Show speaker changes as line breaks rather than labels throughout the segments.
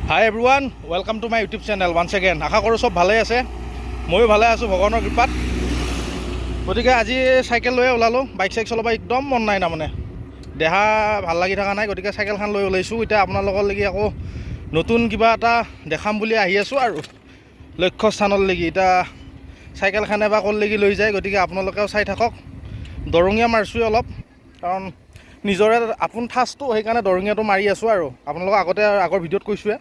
Hi everyone, welcome to my YouTube channel once again. আশা কৰোঁ সব ভালে আছে। ময়ো ভালে আছোঁ ভগৱানৰ কৃপাত। গতিকে আজি চাইকেল লৈ ওলালোঁ। বাইক চলাব একদম মন নাই না মানে। দেহা ভাল লাগি থকা নাই, গতিকে চাইকেলখন লৈ ওলাইছোঁ। এতিয়া আপোনালোকৰ লাগি আকৌ নতুন কিবা এটা দেখাম বুলি আহি আছোঁ আৰু লক্ষ্য স্থানলৈকে। এতিয়া চাইকেলখন এবাৰ ক'লৈকে লৈ যায়, গতিকে আপোনালোকেও চাই থাকক। দৰঙীয়া মাৰিছোঁ অলপ, কাৰণ নিজৰে আপোন ঠাচটো সেইকাৰণে দৰঙীয়াটো মাৰি আছোঁ আৰু আপোনালোকক আগৰ ভিডিঅ'ত কৈছোঁৱে।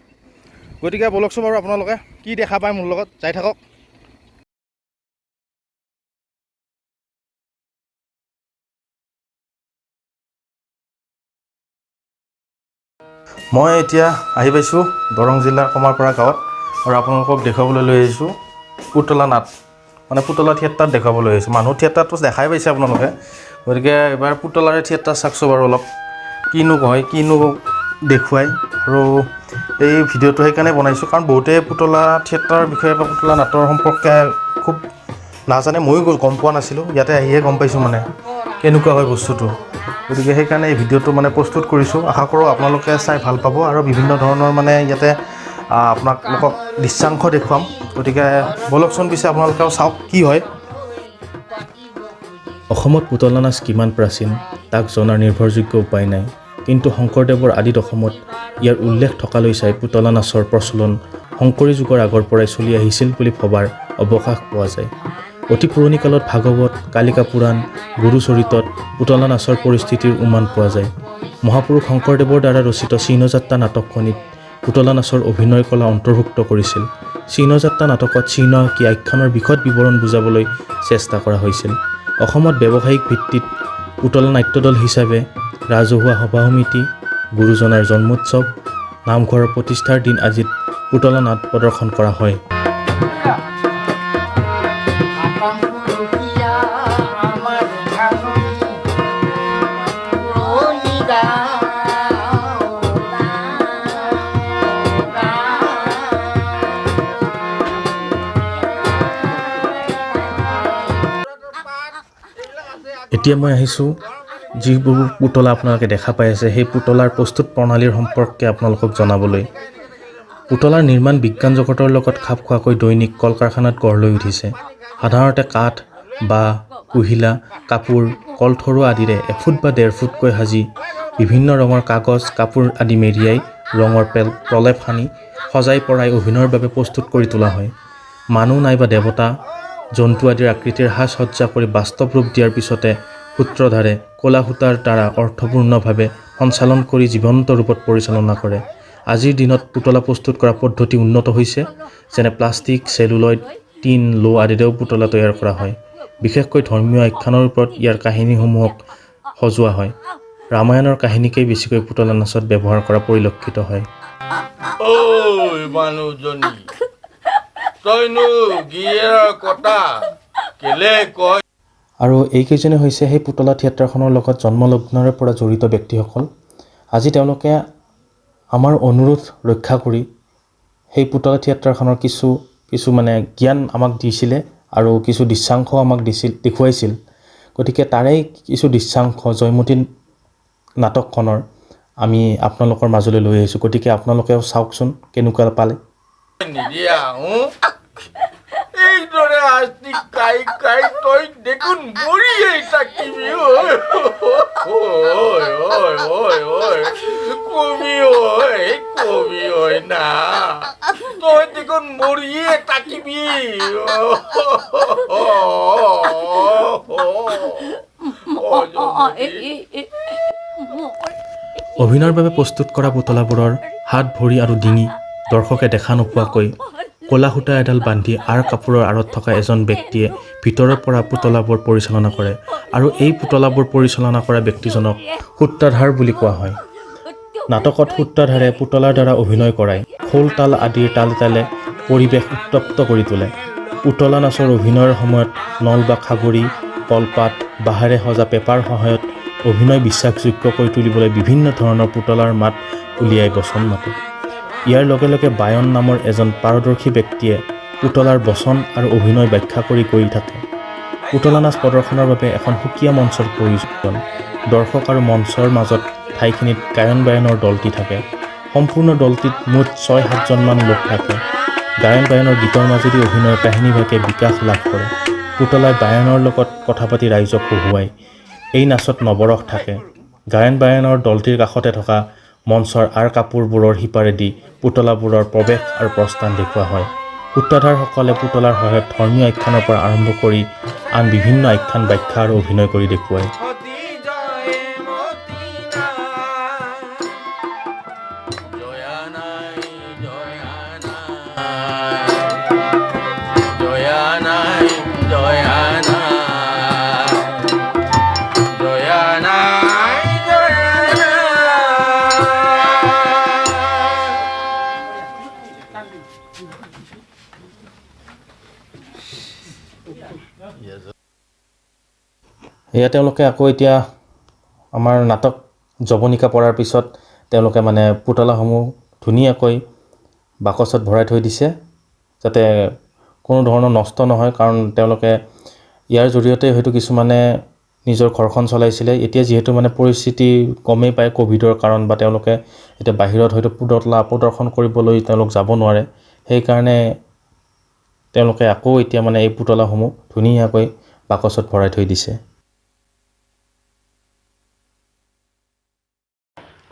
গতিকে বলকচোন বাৰু আপোনালোকে কি দেখা পায় মোৰ লগত যাই থাকক। মই এতিয়া আহি পাইছোঁ দৰং জিলাৰ কমাৰপাৰা গাঁৱত, আৰু আপোনালোকক দেখুৱাবলৈ লৈ আহিছোঁ পুতলা নাট, মানে পুতলা থিয়েটাৰ দেখুৱাবলৈ আহিছোঁ। মানুহ থিয়েটাৰটো দেখাই পাইছে আপোনালোকে, গতিকে এবাৰ পুতলাৰে থিয়েটাৰ চাওকচোন বাৰু অলপ কিনো কয়, কিনো দেখুৱাই। আৰু এই ভিডিঅ'টো সেইকাৰণে বনাইছোঁ কাৰণ বহুতে পুতলা থিয়েটাৰৰ বিষয়ে বা পুতলা নাটৰ সম্পৰ্কে খুব নাজানে। ময়ো গম পোৱা নাছিলোঁ, ইয়াতে আহিহে গম পাইছোঁ মানে কেনেকুৱা হয় বস্তুটো। গতিকে সেইকাৰণে এই ভিডিঅ'টো মানে প্ৰস্তুত কৰিছোঁ। আশা কৰোঁ আপোনালোকে চাই ভাল পাব, আৰু বিভিন্ন ধৰণৰ মানে ইয়াতে আপোনালোকক দৃশ্যাংশ দেখুৱাম। গতিকে বলকচোন পিছে আপোনালোকেও চাওক কি হয়।
অসমত পুতলা নাচ কিমান প্ৰাচীন তাক জনাৰ নিৰ্ভৰযোগ্য উপায় নাই, কিন্তু শংকৰদেৱৰ আদিত অসমত ইয়াৰ উল্লেখ থকালৈ চাই পুতলা নাচৰ প্ৰচলন শংকৰী যুগৰ আগৰ পৰাই চলি আহিছিল বুলি ভবাৰ অৱকাশ পোৱা যায়। অতি পুৰণি কালত ভাগৱত, কালিকা পুৰাণ, গুৰুচৰিতত পুতলা নাচৰ পৰিস্থিতিৰ উমান পোৱা যায়। মহাপুৰুষ শংকৰদেৱৰ দ্বাৰা ৰচিত চিহ্নযাত্ৰা নাটকখনিত পুতলা নাচৰ অভিনয় কলা অন্তৰ্ভুক্ত কৰিছিল। চিহ্নযাত্ৰা নাটকত চিহ্ন আঁকি আখ্যানৰ বিশদ বিৱৰণ বুজাবলৈ চেষ্টা কৰা হৈছিল। অসমত ব্যৱসায়িক ভিত্তিত পুতলা নাট্যদল হিচাপে ৰাজহুৱা সভা সমিতি, গুৰুজনাৰ জন্মোৎসৱ, নামঘৰৰ প্ৰতিষ্ঠাৰ দিন আদিত পুতলা নাট প্ৰদৰ্শন কৰা হয়। এতিয়া মই আহিছোঁ যিবোৰ পুতলা আপোনালোকে দেখা পাই আছে, সেই পুতলাৰ প্ৰস্তুত প্ৰণালীৰ সম্পৰ্কে আপোনালোকক জনাবলৈ। পুতলাৰ নিৰ্মাণ বিজ্ঞান জগতৰ লগত খাপ খোৱাকৈ দৈনিক কল কাৰখানাত গঢ় লৈ উঠিছে। সাধাৰণতে কাঠ বা কুহিলা, কাপোৰ, কলথৰুৱা আদিৰে এফুট বা 1.5 ফুটকৈ সাজি বিভিন্ন ৰঙৰ কাগজ, কাপোৰ আদি মেৰিয়াই ৰঙৰ প্ৰলেপ সানি সজাই পৰাই অভিনয়ৰ বাবে প্ৰস্তুত কৰি তোলা হয়। মানুহ নাইবা দেৱতা, জন্তু আদিৰ আকৃতিৰ সাজ সজ্জা কৰি বাস্তৱ ৰূপ দিয়াৰ পিছতে সূত্ৰধাৰে ক'লা সূতাৰ দ্বাৰা অৰ্থপূৰ্ণভাৱে সঞ্চালন কৰি জীৱন্ত ৰূপত পৰিচালনা কৰে। আজিৰ দিনত পুতলা প্ৰস্তুত কৰা পদ্ধতি উন্নত হৈছে, যেনে প্লাষ্টিক, চেলুলয়ড, টিন, লো আদিৰেও পুতলা তৈয়াৰ কৰা হয়। বিশেষকৈ ধৰ্মীয় আখ্যানৰ ওপৰত ইয়াৰ কাহিনীসমূহক সজোৱা হয়। ৰামায়ণৰ কাহিনীকেই বেছিকৈ পুতলা নাচত ব্যৱহাৰ কৰা পৰিলক্ষিত হয়। আৰু এইকেইজনে হৈছে সেই পুতলা থিয়েটাৰখনৰ লগত জন্মলগ্নৰে পৰা জড়িত ব্যক্তিসকল। আজি তেওঁলোকে আমাৰ অনুৰোধ ৰক্ষা কৰি সেই পুতলা থিয়েটাৰখনৰ কিছু মানে জ্ঞান আমাক দিছিলে, আৰু কিছু দৃশ্যাংশ আমাক দেখুৱাইছিল। গতিকে তাৰেই কিছু দৃশ্যাংশ জয়মতী নাটকখনৰ আমি আপোনালোকৰ মাজলৈ লৈ আহিছোঁ। গতিকে আপোনালোকেও চাওকচোন কেনেকুৱা পালে।
এইদৰে আস্তি কাই কাই তই দেখোন মৰিয়েই থাকিবি। কবি না, তই দেখোন মৰিয়ে থাকিবি।
অভিনয়ৰ বাবে প্ৰস্তুত কৰা পুতলাবোৰৰ হাত, ভৰি আৰু ডিঙি দৰ্শকে দেখা নোপোৱাকৈ ক'লা সূতা এডাল বান্ধি আঁৰ কাপোৰৰ আঁৰত থকা এজন ব্যক্তিয়ে ভিতৰৰ পৰা পুতলাবোৰ পৰিচালনা কৰে, আৰু এই পুতলাবোৰ পৰিচালনা কৰা ব্যক্তিজনক সূত্ৰধাৰ বুলি কোৱা হয়। নাটকত সূত্ৰধাৰে পুতলাৰ দ্বাৰা অভিনয় কৰায় খোল, তাল আদিৰ তালে তালে পৰিৱেশ উত্তপ্ত কৰি তোলে। পুতলা নাচৰ অভিনয়ৰ সময়ত নল বা খাগৰি, কলপাত, বাঁহেৰে সজা পেপাৰ সহায়ত অভিনয় বিশ্বাসযোগ্য কৰি তুলিবলৈ বিভিন্ন ধৰণৰ পুতলাৰ মাত উলিয়াই বচন মাতে। ইয়াৰ লগে লগে বায়ন নামৰ এজন পাৰদৰ্শী ব্যক্তিয়ে পুতলাৰ বচন আৰু অভিনয় ব্যাখ্যা কৰি গৈ থাকে। পুতলা নাচ প্ৰদৰ্শনৰ বাবে এখন সুকীয়া মঞ্চৰ প্ৰয়োজন। দৰ্শক আৰু মঞ্চৰ মাজত ঠাইখিনিত গায়ন বায়নৰ দলটি থাকে। সম্পূৰ্ণ দলটিত মুঠ 6-7জনমান লোক থাকে। গায়ন বায়নৰ গীতৰ মাজেদি অভিনয়ৰ কাহিনীভাগে বিকাশ লাভ কৰে। পুতলাই বায়নৰ লগত কথা পাতি ৰাইজক হহুৱায়। এই নাচত নৱৰস থাকে। গায়ন বায়নৰ দলটিৰ কাষতে থকা মঞ্চৰ আঁৰ কাপোৰবোৰৰ সিপাৰেদি পুতলাবোৰৰ প্ৰৱেশ আৰু প্ৰস্থান দেখুওৱা হয়। সূত্ৰধাৰসকলে পুতলাৰ সহায়ত ধৰ্মীয় আখ্যানৰ পৰা আৰম্ভ কৰি আন বিভিন্ন আখ্যান ব্যাখ্যা আৰু অভিনয় কৰি দেখুৱায়। এয়া তেওঁলোকে আকৌ এতিয়া আমাৰ নাটক জৱনিকা পৰাৰ পিছত তেওঁলোকে মানে পুতলাসমূহ ধুনীয়াকৈ বাকচত ভৰাই থৈ দিছে, যাতে কোনো ধৰণৰ নষ্ট নহয়। কাৰণ তেওঁলোকে ইয়াৰ জৰিয়তে হয়তো কিছুমানে নিজৰ ঘৰখন চলাইছিলে। এতিয়া যিহেতু মানে পৰিস্থিতি গমেই পায় ক'ভিডৰ কাৰণ, বা তেওঁলোকে এতিয়া বাহিৰত হয়তো পুতলা প্ৰদৰ্শন কৰিবলৈ তেওঁলোক যাব নোৱাৰে। সেইকাৰণে তেওঁলোকে আকৌ এতিয়া মানে এই পুতলাসমূহ ধুনীয়াকৈ বাকচত ভৰাই থৈ দিছে।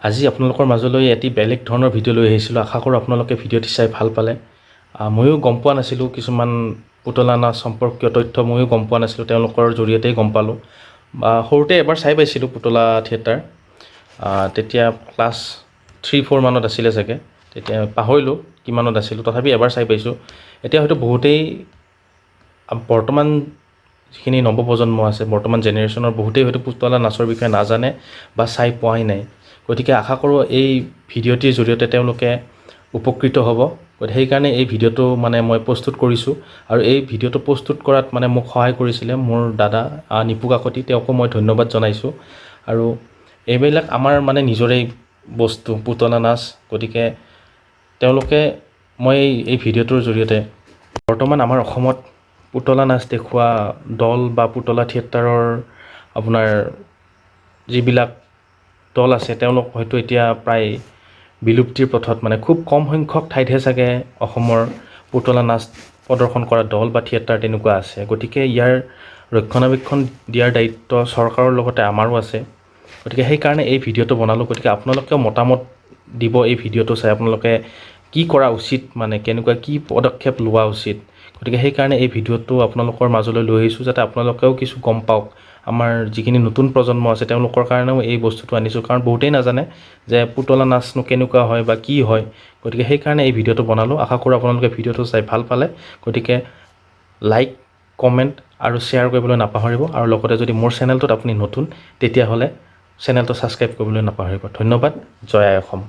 আজি আপোনালোকৰ মাজলৈ এটি বেলেগ ধৰণৰ ভিডিঅ' লৈ আহিছিলোঁ। আশা কৰোঁ আপোনালোকে ভিডিঅ'টি চাই ভাল পালে। ময়ো গম পোৱা নাছিলোঁ কিছুমান পুতলা নাচ সম্পৰ্কীয় তথ্য ময়ো গম পোৱা নাছিলোঁ, তেওঁলোকৰ জৰিয়তেই গম পালোঁ। সৰুতে এবাৰ চাই পাইছিলোঁ পুতলা থিয়েটাৰ, তেতিয়া ক্লাছ 3-4 মানত আছিলে চাগে, তেতিয়া পাহৰিলোঁ কিমানত আছিলোঁ, তথাপি এবাৰ চাই পাইছোঁ। এতিয়া হয়তো বহুতেই বৰ্তমান যিখিনি নৱপ্ৰজন্ম আছে, বৰ্তমান জেনেৰেশ্যনৰ বহুতেই হয়তো পুতলা নাচৰ বিষয়ে নাজানে বা চাই পোৱাই নাই। গতিকে আশা কৰোঁ এই ভিডিঅ'টিৰ জৰিয়তে তেওঁলোকে উপকৃত হ'ব। গতিকে সেইকাৰণে এই ভিডিঅ'টো মানে মই প্ৰস্তুত কৰিছোঁ। আৰু এই ভিডিঅ'টো প্ৰস্তুত কৰাত মানে মোক সহায় কৰিছিলে মোৰ দাদা নিপু কাকতি, তেওঁকো মই ধন্যবাদ জনাইছোঁ। আৰু এইবিলাক আমাৰ মানে নিজৰেই বস্তু পুতলা নাচ। গতিকে তেওঁলোকে মই এই ভিডিঅ'টোৰ জৰিয়তে বৰ্তমান আমাৰ অসমত পুতলা নাচ দেখুওৱা দল বা পুতলা থিয়েটাৰৰ আপোনাৰ যিবিলাক দল আছে, তেওঁলোক হয়তো এতিয়া প্ৰায় বিলুপ্তিৰ পথত, মানে খুব কম সংখ্যক ঠাইতহে চাগে অসমৰ পুতলা নাচ প্ৰদৰ্শন কৰা দল বা থিয়েটাৰ তেনেকুৱা আছে। গতিকে ইয়াৰ ৰক্ষণাবেক্ষণ দিয়াৰ দায়িত্ব চৰকাৰৰ লগতে আমাৰো আছে। গতিকে সেইকাৰণে এই ভিডিঅ'টো বনালোঁ। গতিকে আপোনালোকেও মতামত দিব এই ভিডিঅ'টো চাই, আপোনালোকে কি কৰা উচিত, মানে কেনেকুৱা কি পদক্ষেপ লোৱা উচিত। গতিকে সেইকাৰণে এই ভিডিঅ'টো আপোনালোকৰ মাজলৈ লৈ আহিছোঁ, যাতে আপোনালোকেও কিছু গম পাওক। আমাৰ যিখিনি নতুন প্ৰজন্ম আছে তেওঁলোকৰ কাৰণেও এই বস্তুটো আনিছোঁ, কাৰণ বহুতেই নাজানে যে পুতলা নাচনো কেনেকুৱা হয় বা কি হয়। গতিকে সেইকাৰণে এই ভিডিঅ'টো বনালোঁ। আশা কৰোঁ আপোনালোকে ভিডিঅ'টো চাই ভাল পালে। গতিকে লাইক, কমেণ্ট আৰু শ্বেয়াৰ কৰিবলৈ নাপাহৰিব। আৰু লগতে যদি মোৰ চেনেলটোত আপুনি নতুন, তেতিয়াহ'লে চেনেলটো ছাবস্ক্ৰাইব কৰিবলৈ নাপাহৰিব। ধন্যবাদ। জয় আই অসম।